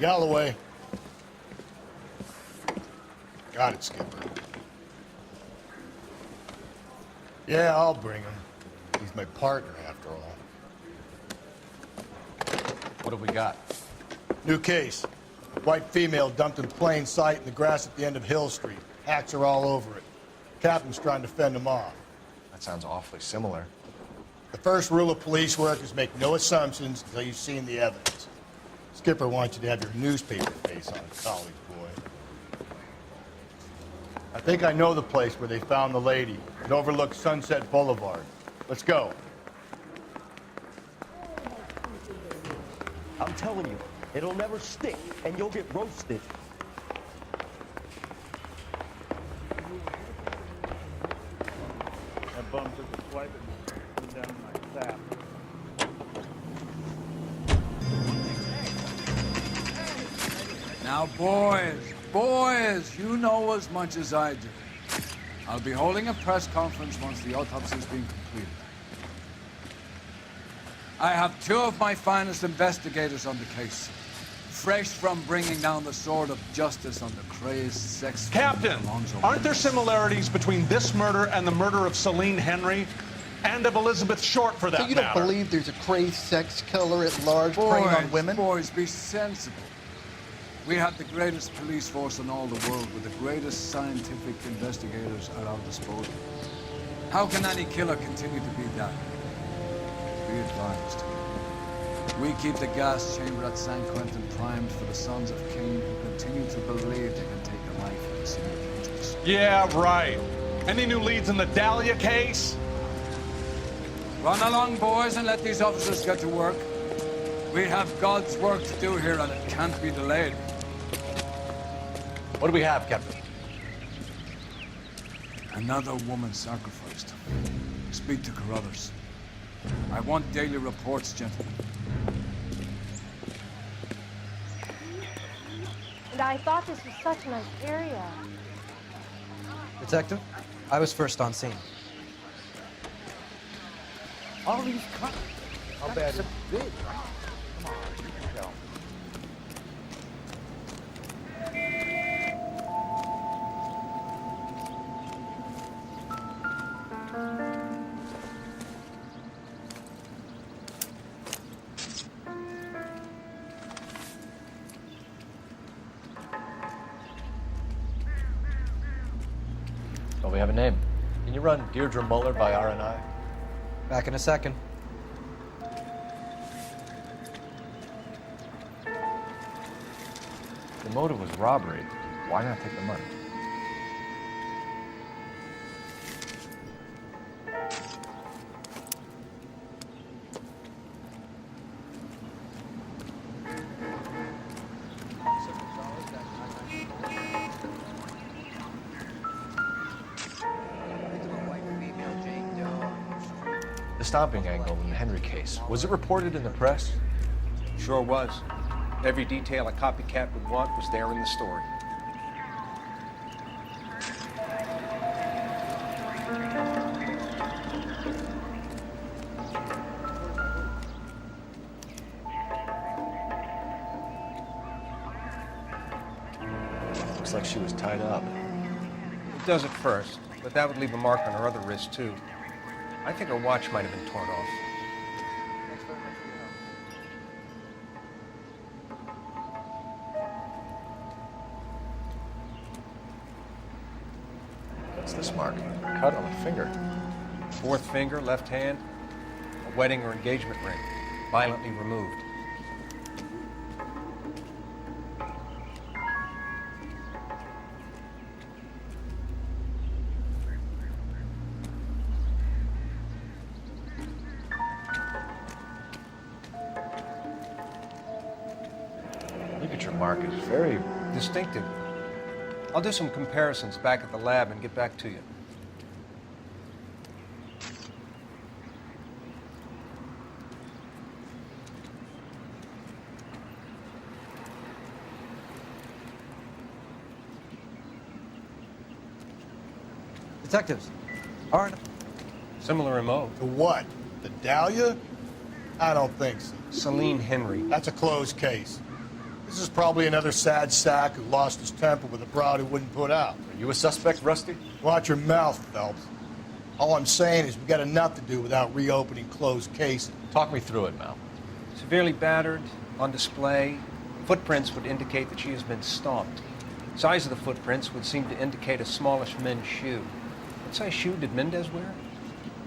Galloway. Got it, Skipper. Yeah, I'll bring him. He's my partner, after all. What have we got? New case. White female dumped in plain sight in the grass at the end of Hill Street. Hacks are all over it. Captain's trying to fend them off. That sounds awfully similar. The first rule of police work is make no assumptions until you've seen the evidence. Skipper wants you to have your newspaper face on, college boy. I think I know the place where they found the lady. It overlooks Sunset Boulevard. Let's go. I'm telling you, it'll never stick, and you'll get roasted. That bum took a swipe and went down my sap. Now, boys, you know as much as I do. I'll be holding a press conference once the autopsy's been completed. I have two of my finest investigators on the case, fresh from bringing down the sword of justice on the crazed sex... Captain, aren't there similarities between this murder and the murder of Celine Henry? And of Elizabeth Short, for that matter? So you don't believe there's a crazed sex killer at large preying on women? Boys, be sensible. We have the greatest police force in all the world with the greatest scientific investigators at our disposal. How can any killer continue to be that? Be advised. We keep the gas chamber at San Quentin primed for the sons of Cain who continue to believe they can take a life in the city of angels. Yeah, right. Any new leads in the Dahlia case? Run along, boys, and let these officers get to work. We have God's work to do here, and it can't be delayed. What do we have, Captain? Another woman sacrificed. Speak to Carruthers. I want daily reports, gentlemen. And I thought this was such a nice area. Detective, I was first on scene. All these cuts. How bad is it? Big, right? Come on, you can tell. Oh, we have a name. Can you run Deirdre Muller by R&I? Back in a second. The motive was robbery. Why not take the money? The stomping angle in the Henry case, was it reported in the press? Sure was. Every detail a copycat would want was there in the story. Looks like she was tied up. It does at first, but that would leave a mark on her other wrist, too. I think her watch might have been torn off. What's this mark? Cut on the finger. Fourth finger, left hand, a wedding or engagement ring, violently removed. Signature mark is very distinctive. I'll do some comparisons back at the lab and get back to you. Detectives, aren't... Similar MO. To what? The Dahlia? I don't think so. Celine Henry. That's a closed case. This is probably another sad sack who lost his temper with a broad who wouldn't put out. Are you a suspect, Rusty? Watch your mouth, Phelps. All I'm saying is we got enough to do without reopening closed cases. Talk me through it, Mal. Severely battered, on display. Footprints would indicate that she has been stalked. Size of the footprints would seem to indicate a smallish men's shoe. What size shoe did Mendez wear?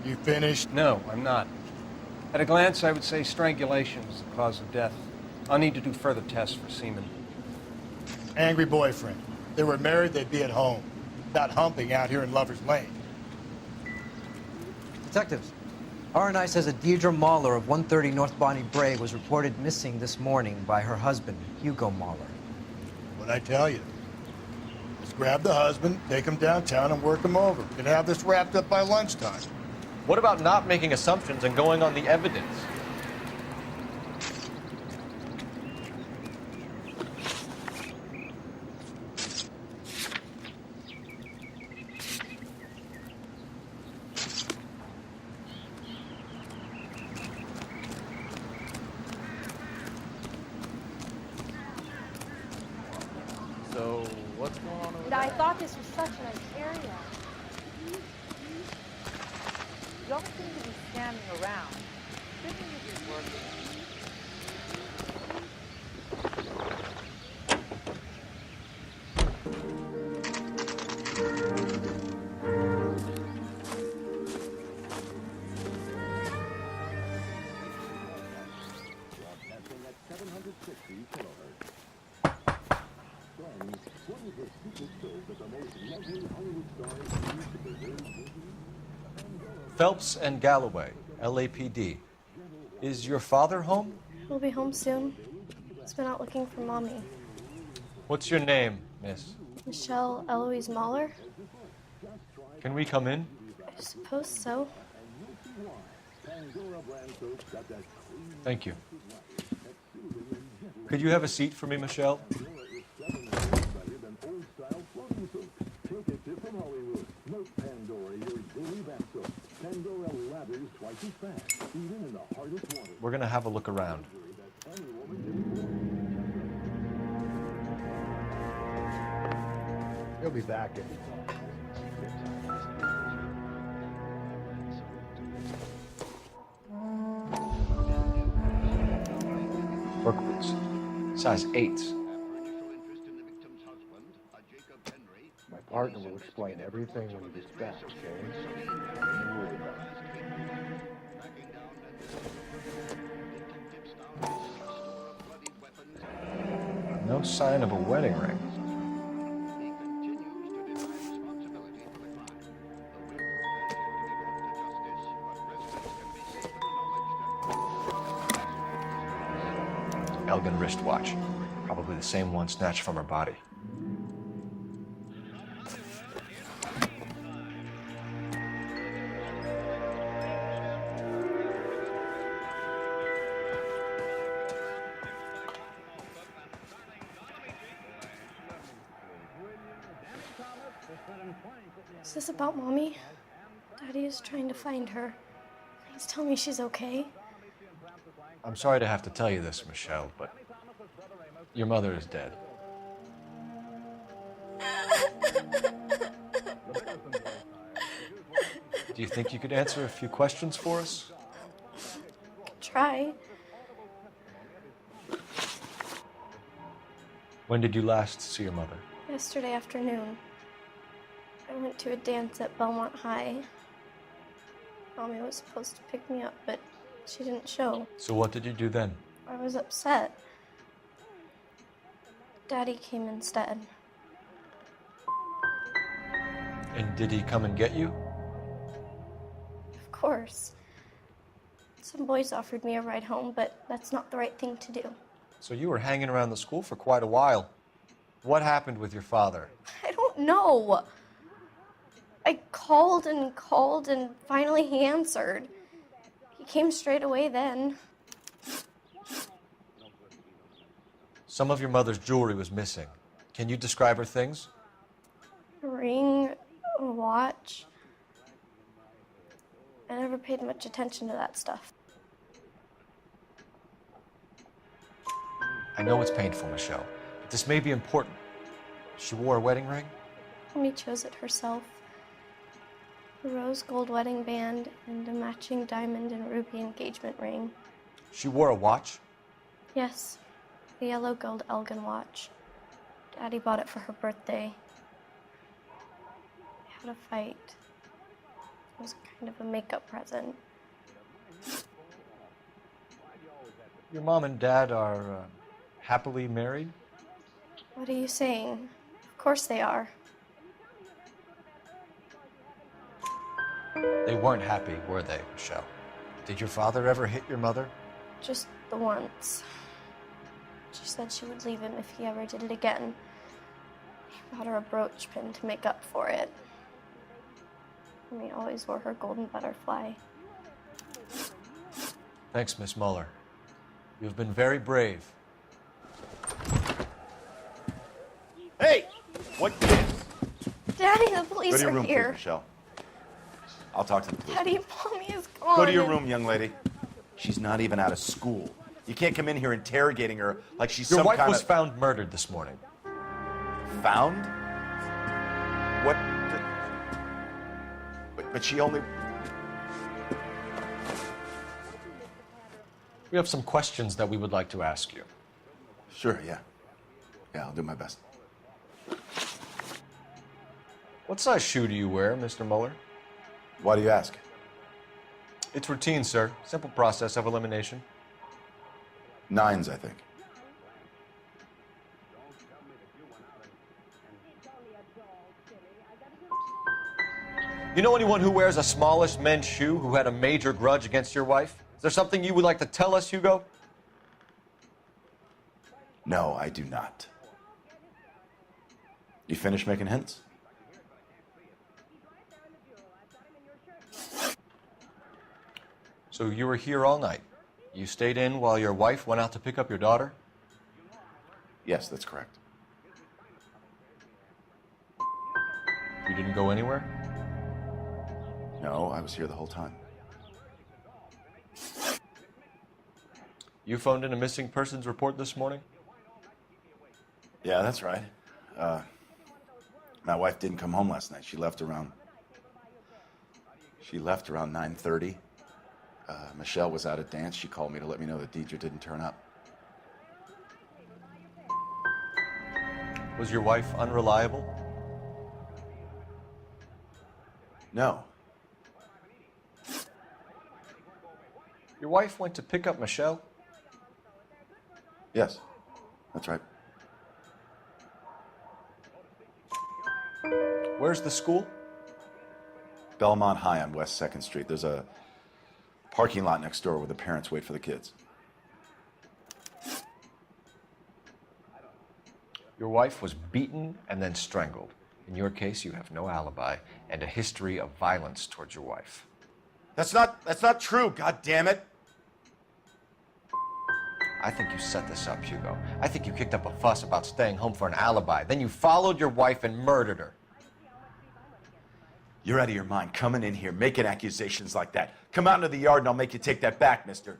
You finished? No, I'm not. At a glance, I would say strangulation was the cause of death. I'll need to do further tests for semen. Angry boyfriend. If they were married, they'd be at home. Not humping out here in Lover's Lane. Detectives, R&I says a Deirdre Mahler of 130 North Bonnie Bray was reported missing this morning by her husband, Hugo Mahler. What'd I tell you? Just grab the husband, take him downtown, and work him over. Could have this wrapped up by lunchtime. What about not making assumptions and going on the evidence? So, what's going on over And there? I thought this was such a nice area. You don't seem to be standing around. Shouldn't you be working? Phelps and Galloway, LAPD. Is your father home? He'll be home soon. He's been out looking for Mommy. What's your name, miss? Michelle Eloise Mahler? Can we come in? I suppose so. Thank you. Could you have a seat for me, Michelle? We're gonna have a look around. He'll be back in. Work boots. Size 8s. My partner will explain everything when he gets back, okay? Don't worry about it. No sign of a wedding ring. Elegant wristwatch. Probably the same one snatched from her body. Is this about Mommy? Daddy is trying to find her. Please tell me she's okay. I'm sorry to have to tell you this, Michelle, but your mother is dead. Do you think you could answer a few questions for us? Try. When did you last see your mother? Yesterday afternoon. I went to a dance at Belmont High. Mommy was supposed to pick me up, but she didn't show. So what did you do then? I was upset. Daddy came instead. And did he come and get you? Of course. Some boys offered me a ride home, but that's not the right thing to do. So you were hanging around the school for quite a while. What happened with your father? I don't know. I called and finally he answered. He came straight away then. Some of your mother's jewelry was missing. Can you describe her things? A ring, a watch. I never paid much attention to that stuff. I know it's painful, Michelle, but this may be important. She wore a wedding ring? Mommy chose it herself. A rose gold wedding band and a matching diamond and ruby engagement ring. She wore a watch? Yes, a yellow gold Elgin watch. Daddy bought it for her birthday. We had a fight. It was kind of a makeup present. Your mom and dad are happily married? What are you saying? Of course they are. They weren't happy, were they, Michelle? Did your father ever hit your mother? Just the once. She said she would leave him if he ever did it again. He bought her a brooch pin to make up for it. And he always wore her golden butterfly. Thanks, Miss Muller. You've been very brave. Hey! What gives? Daddy, the police Go to your are room, here. please, Michelle. I'll talk to the police. Daddy, Mommy is gone. Go to your room, young lady. She's not even out of school. You can't come in here interrogating her like she's Your some wife kind was of... found murdered this morning. Found? What? But she only... We have some questions that we would like to ask you. Sure, yeah. Yeah, I'll do my best. What size shoe do you wear, Mr. Muller? Why do you ask? It's routine, sir. Simple process of elimination. 9s, I think. You know anyone who wears a smallish men's shoe who had a major grudge against your wife? Is there something you would like to tell us, Hugo? No, I do not. You finished making hints? So you were here all night. You stayed in while your wife went out to pick up your daughter? Yes, that's correct. You didn't go anywhere? No, I was here the whole time. You phoned in a missing persons report this morning? Yeah, that's right. My wife didn't come home last night. She left around 9:30. Michelle was out at dance. She called me to let me know that Deidre didn't turn up. Was your wife unreliable? No. Your wife went to pick up Michelle? Yes, that's right. Where's the school? Belmont High on West 2nd Street. There's a parking lot next door where the parents wait for the kids. Your wife was beaten and then strangled. In your case, you have no alibi and a history of violence towards your wife. That's not true, God damn it. I think you set this up, Hugo. I think you kicked up a fuss about staying home for an alibi. Then you followed your wife and murdered her. You're out of your mind coming in here making accusations like that. Come out into the yard and I'll make you take that back, mister.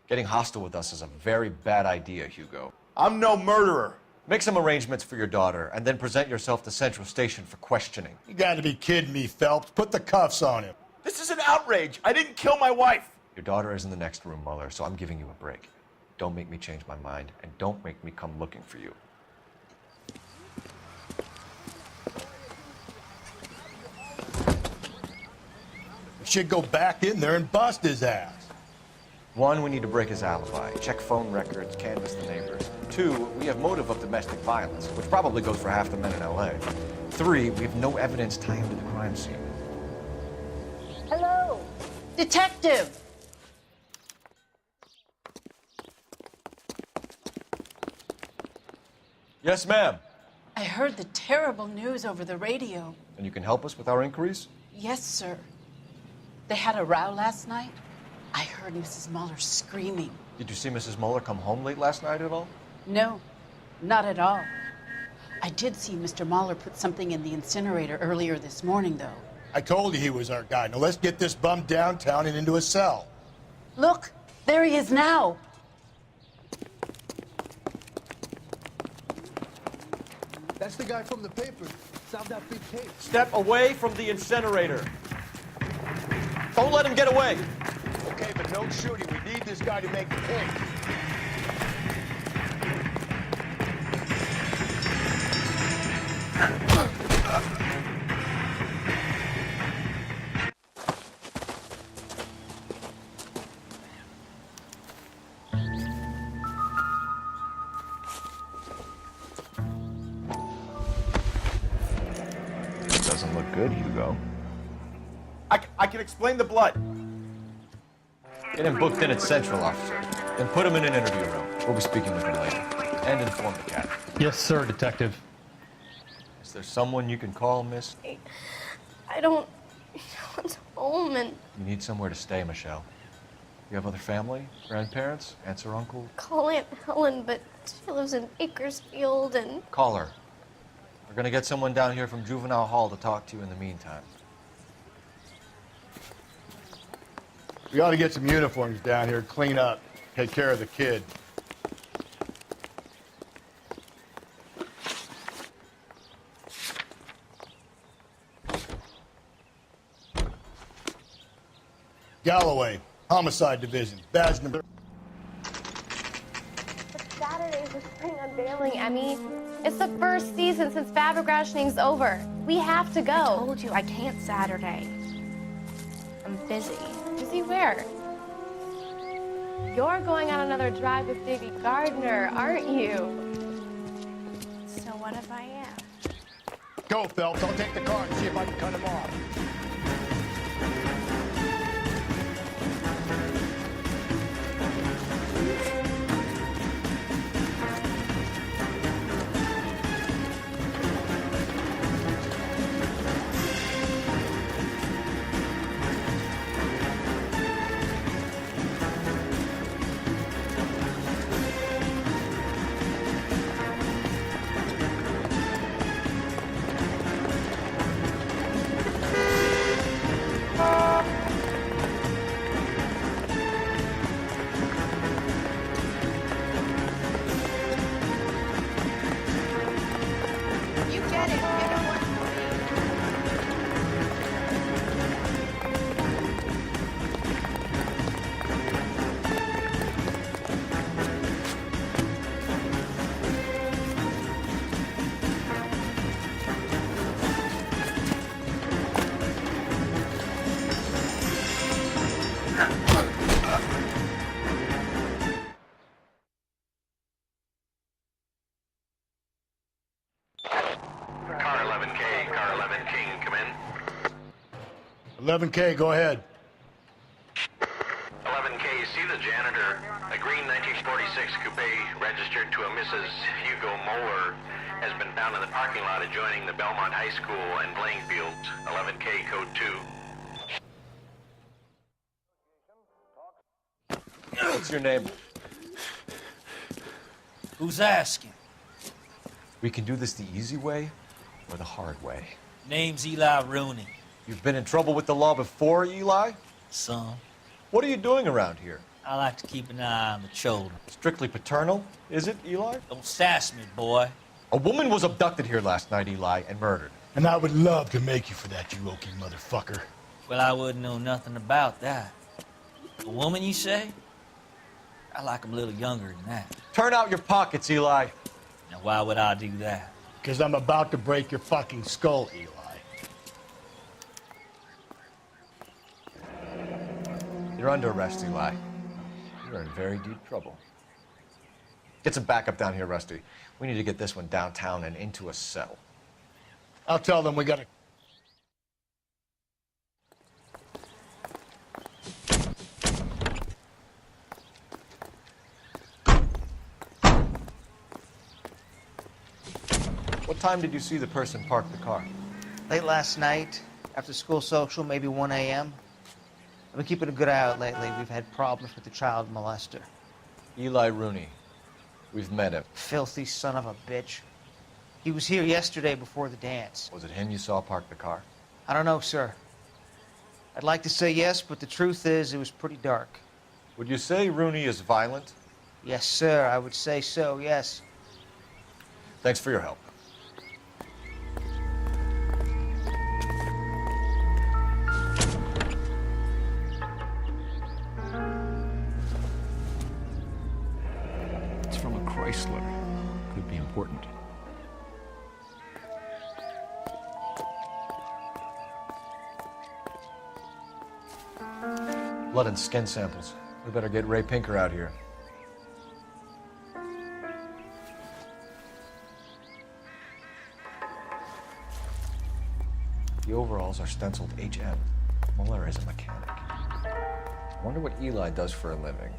Getting hostile with us is a very bad idea, Hugo. I'm no murderer. Make some arrangements for your daughter and then present yourself to Central Station for questioning. You gotta be kidding me, Phelps. Put the cuffs on him. This is an outrage. I didn't kill my wife. Your daughter is in the next room, Muller, so I'm giving you a break. Don't make me change my mind, and don't make me come looking for you. We should go back in there and bust his ass. 1, we need to break his alibi. Check phone records, canvass the neighbors. 2, we have motive of domestic violence, which probably goes for half the men in L.A. 3, we have no evidence tying him to the crime scene. Hello, detective. Yes, ma'am. I heard the terrible news over the radio. And you can help us with our inquiries? Yes, sir. They had a row last night. I heard Mrs. Muller screaming. Did you see Mrs. Muller come home late last night at all? No, not at all. I did see Mr. Muller put something in the incinerator earlier this morning, though. I told you he was our guy. Now let's get this bum downtown and into a cell. Look, There he is now. That's the guy from the paper. Solved that big case. Step away from the incinerator. Don't let him get away. Okay, but no shooting. We need this guy to make the case. Doesn't look good, Hugo. I can explain the blood. Get him booked in at Central, officer. Then put him in an interview room. We'll be speaking with him later. And inform the captain. Yes, sir, Detective. Is there someone you can call, miss? I don't want home, and You need somewhere to stay, Michelle. You have other family? Grandparents? Aunts or uncle? call Aunt Helen, but she lives in Bakersfield, and Call her. We're gonna get someone down here from Juvenile Hall to talk to you in the meantime. We ought to get some uniforms down here, clean up, take care of the kid. Galloway, Homicide Division, badge number... Saturday is the spring unveiling, Emmy. It's the first season since fabric rationing's over. We have to go. I told you I can't Saturday. I'm busy. Busy where? You're going on another drive with Davy Gardner, aren't you? So what if I am? Go, Phelps. I'll take the car and see if I can cut him off. You get it. Get it one for me. Car 11K, Car 11 King, come in. 11K, go ahead. 11K, see the janitor. A green 1946 coupe registered to a Mrs. Hugo Moeller has been found in the parking lot adjoining the Belmont High School and playing fields. 11K, code 2. What's your name? Who's asking? We can do this the easy way or the hard way. Name's Eli Rooney. You've been in trouble with the law before, Eli? Son, What are you doing around here? I like to keep an eye on the children. Strictly paternal, is it, Eli? Don't sass me, boy. A woman was abducted here last night, Eli, and murdered. And I would love to make you for that, you oaky motherfucker. Well, I wouldn't know nothing about that. A woman, you say? I like 'em a little younger than that. Turn out your pockets, Eli. Now, why would I do that? Because I'm about to break your fucking skull, Eli. You're under arrest, Eli. You're in very deep trouble. Get some backup down here, Rusty. We need to get this one downtown and into a cell. I'll tell them we gotta... What time did you see the person park the car? Late last night, after school social, maybe 1 a.m. I've been keeping a good eye out lately. We've had problems with the child molester. Eli Rooney. We've met him. Filthy son of a bitch. He was here yesterday before the dance. Was it him you saw park the car? I don't know, sir. I'd like to say yes, but the truth is it was pretty dark. Would you say Rooney is violent? Yes, sir. I would say so, yes. Thanks for your help. It's from a Chrysler. Could be important. Blood and skin samples. We better get Ray Pinker out here. The overalls are stenciled HM. Muller is a mechanic. I wonder what Eli does for a living.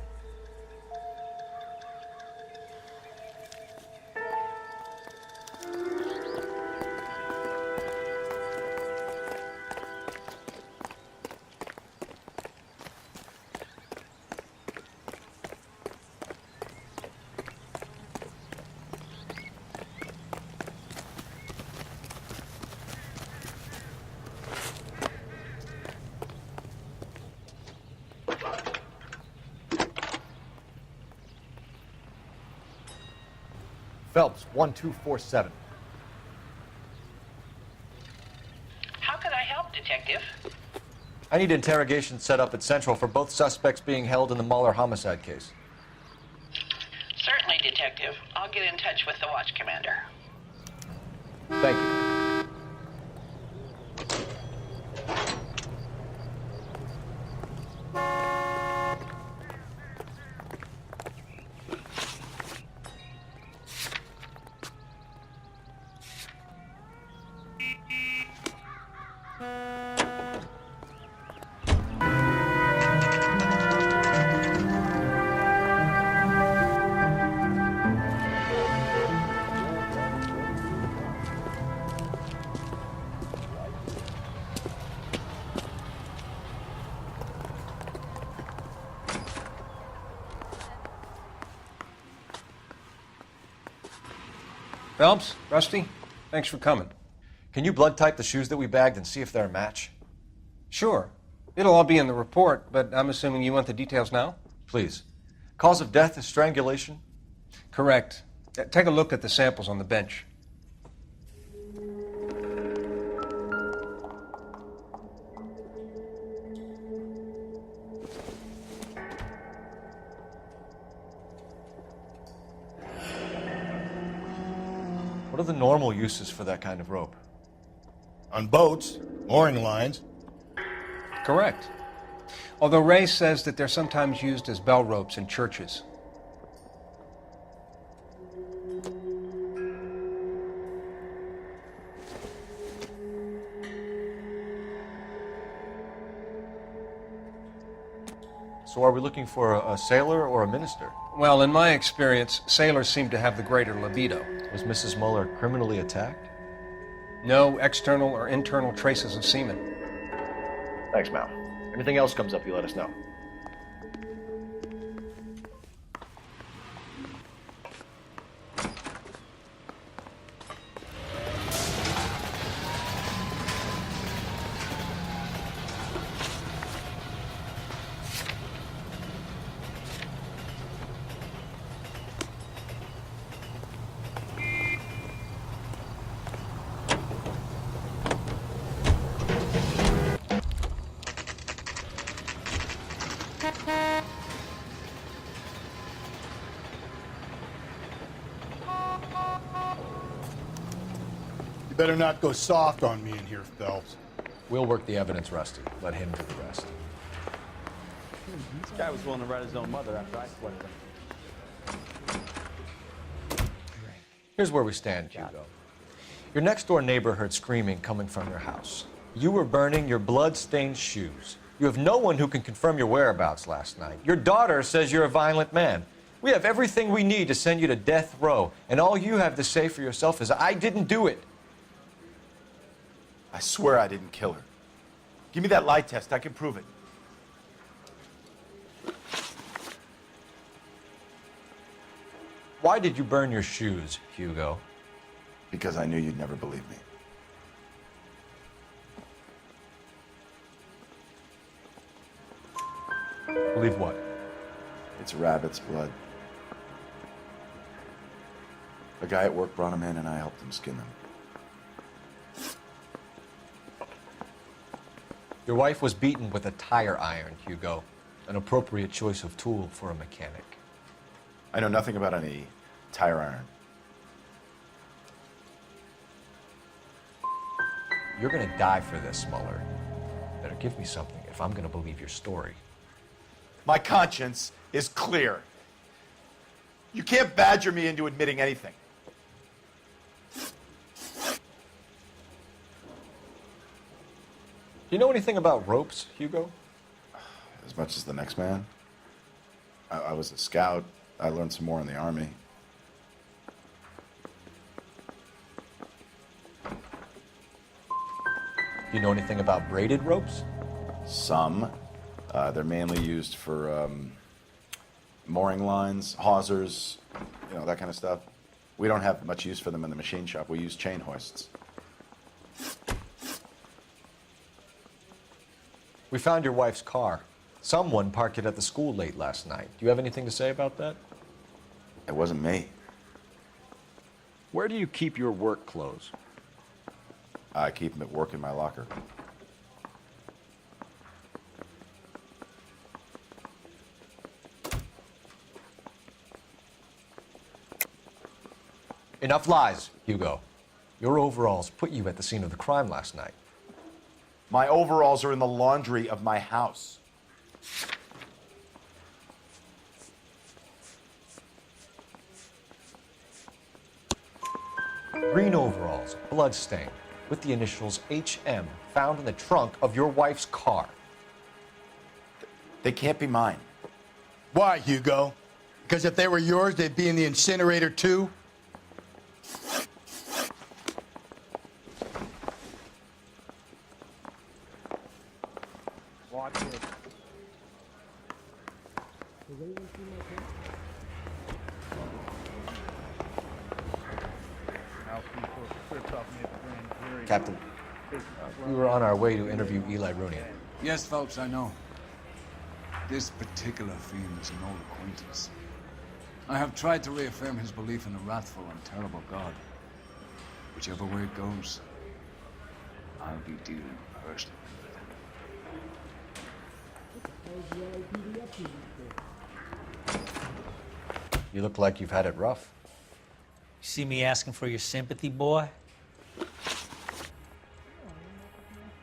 Phelps, 1247. How can I help, Detective? I need interrogation set up at Central for both suspects being held in the Mahler homicide case. Certainly, Detective. I'll get in touch with the watch commander. Thank you. Phelps, Rusty, thanks for coming. Can you blood type the shoes that we bagged and see if they're a match? Sure. It'll all be in the report, but I'm assuming you want the details now? Please. Cause of death is strangulation? Correct. Take a look at the samples on the bench. What are the normal uses for that kind of rope? On boats, mooring lines. Correct. Although Ray says that they're sometimes used as bell ropes in churches. So are we looking for a sailor or a minister? Well, in my experience, sailors seem to have the greater libido. Was Mrs. Muller criminally attacked? No external or internal traces of semen. Thanks, Mal. Anything else comes up, you let us know. You better not go soft on me in here, Phelps. We'll work the evidence, Rusty. Let him do the rest. This guy was willing to write his own mother after I sweated him. Here's where we stand, Hugo. Your next-door neighbor heard screaming coming from your house. You were burning your blood-stained shoes. You have no one who can confirm your whereabouts last night. Your daughter says you're a violent man. We have everything we need to send you to death row, and all you have to say for yourself is, I didn't do it. I swear I didn't kill her. Give me that lie test. I can prove it. Why did you burn your shoes, Hugo? Because I knew you'd never believe me. Believe what? It's rabbit's blood. A guy at work brought him in and I helped him skin them. Your wife was beaten with a tire iron, Hugo. An appropriate choice of tool for a mechanic. I know nothing about any tire iron. You're gonna die for this, Mueller. Better give me something if I'm gonna believe your story. My conscience is clear. You can't badger me into admitting anything. Do you know anything about ropes, Hugo? As much as the next man. I was a scout. I learned some more in the Army. Do you know anything about braided ropes? Some. They're mainly used for mooring lines, hawsers, you know, that kind of stuff. We don't have much use for them in the machine shop. We use chain hoists. We found your wife's car. Someone parked it at the school late last night. Do you have anything to say about that? It wasn't me. Where do you keep your work clothes? I keep them at work in my locker. Enough lies, Hugo. Your overalls put you at the scene of the crime last night. My overalls are in the laundry of my house. Green overalls, bloodstained, with the initials HM found in the trunk of your wife's car. They can't be mine. Why, Hugo? Because if they were yours, they'd be in the incinerator too? Watch it. Captain, we were on our way to interview Eli Rooney. Yes, Phelps, I know. This particular fiend is an old acquaintance. I have tried to reaffirm his belief in a wrathful and terrible God. Whichever way it goes, I'll be dealing personally with him. You look like you've had it rough. You see me asking for your sympathy, boy?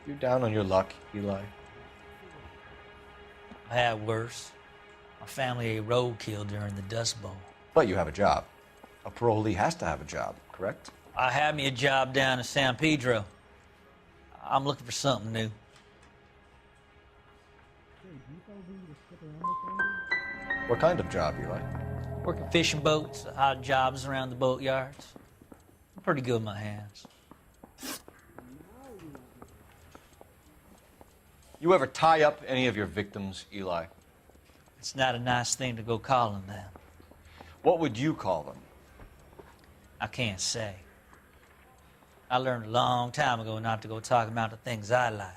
You're down on your luck, Eli. I had worse. My family ate roadkill during the Dust Bowl. But you have a job. A parolee has to have a job, correct? I had me a job down in San Pedro. I'm looking for something new. What kind of job, Eli? Working fishing boats, odd jobs around the boatyards. I'm pretty good with my hands. You ever tie up any of your victims, Eli? It's not a nice thing to go calling them. What would you call them? I can't say. I learned a long time ago not to go talking about the things I like.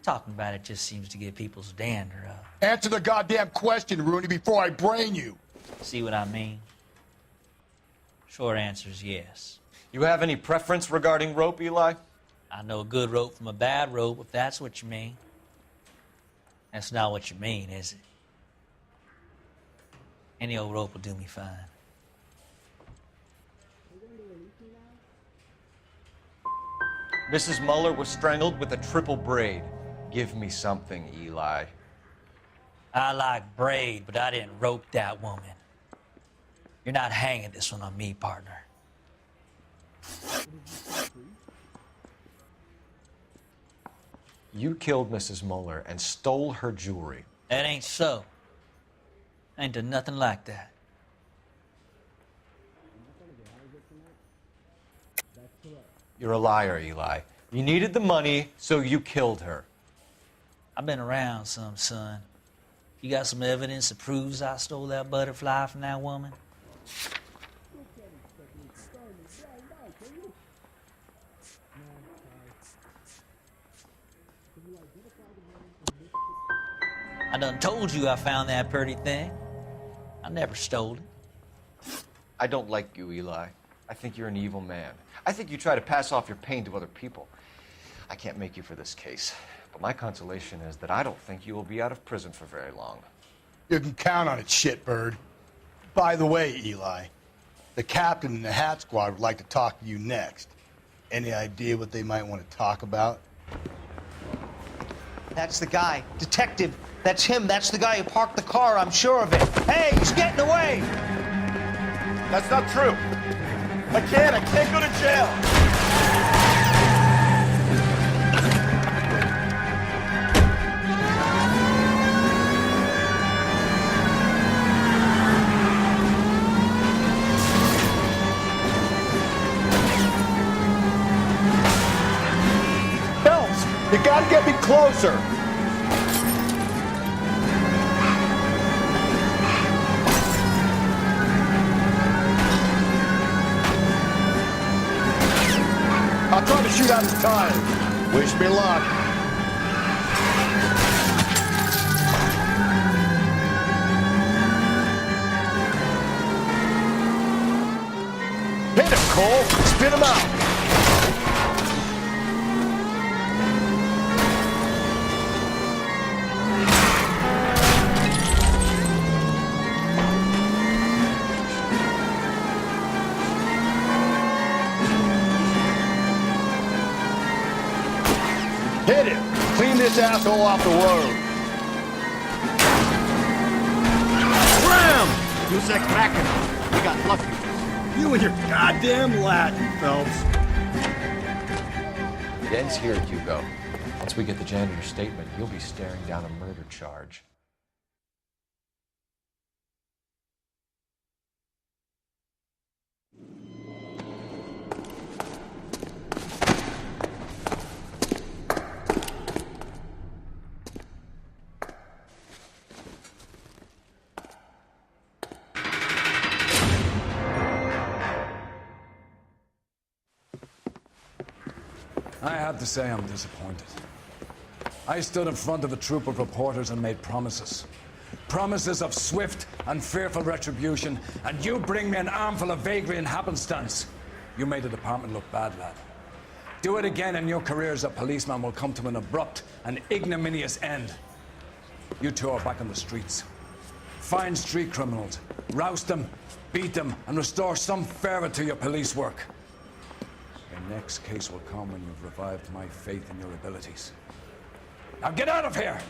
Talking about it just seems to get people's dander up. Answer the goddamn question, Rooney, before I brain you. See what I mean? Short answer is yes. You have any preference regarding rope, Eli? I know a good rope from a bad rope, if that's what you mean. That's not what you mean, is it? Any old rope will do me fine. Mrs. Mueller was strangled with a triple braid. Give me something, Eli. I like braid, but I didn't rope that woman. You're not hanging this one on me, partner. You killed Mrs. Mueller and stole her jewelry. That ain't so. I ain't done nothing like that. You're a liar, Eli. You needed the money, so you killed her. I've been around some, son. You got some evidence that proves I stole that butterfly from that woman? I done told you I found that pretty thing. I never stole it. I don't like you, Eli. I think you're an evil man. I think you try to pass off your pain to other people. I can't make you for this case, but my consolation is that I don't think you will be out of prison for very long. You can count on it, shitbird. By the way, Eli, the captain and the Hat Squad would like to talk to you next. Any idea what they might want to talk about? That's the guy. Detective. That's him. That's the guy who parked the car. I'm sure of it. Hey, he's getting away! That's not true. I can't go to jail. Phelps, you gotta get me closer. I'll try to shoot out his tire. Wish me luck. Hit him, Cole. Spit him out. Hit him! Clean this asshole off the road! Ram! Who's that cracking? We got lucky. You and your goddamn Latin, Phelps. It ends here, Hugo. Once we get the janitor's statement, you'll be staring down a murder charge. I have to say I'm disappointed. I stood in front of a troop of reporters and made promises. Promises of swift and fearful retribution, and you bring me an armful of vagary and happenstance. You made the department look bad, lad. Do it again and your career as a policeman will come to an abrupt and ignominious end. You two are back on the streets. Find street criminals, roust them, beat them, and restore some fervor to your police work. The next case will come when you've revived my faith in your abilities. Now get out of here!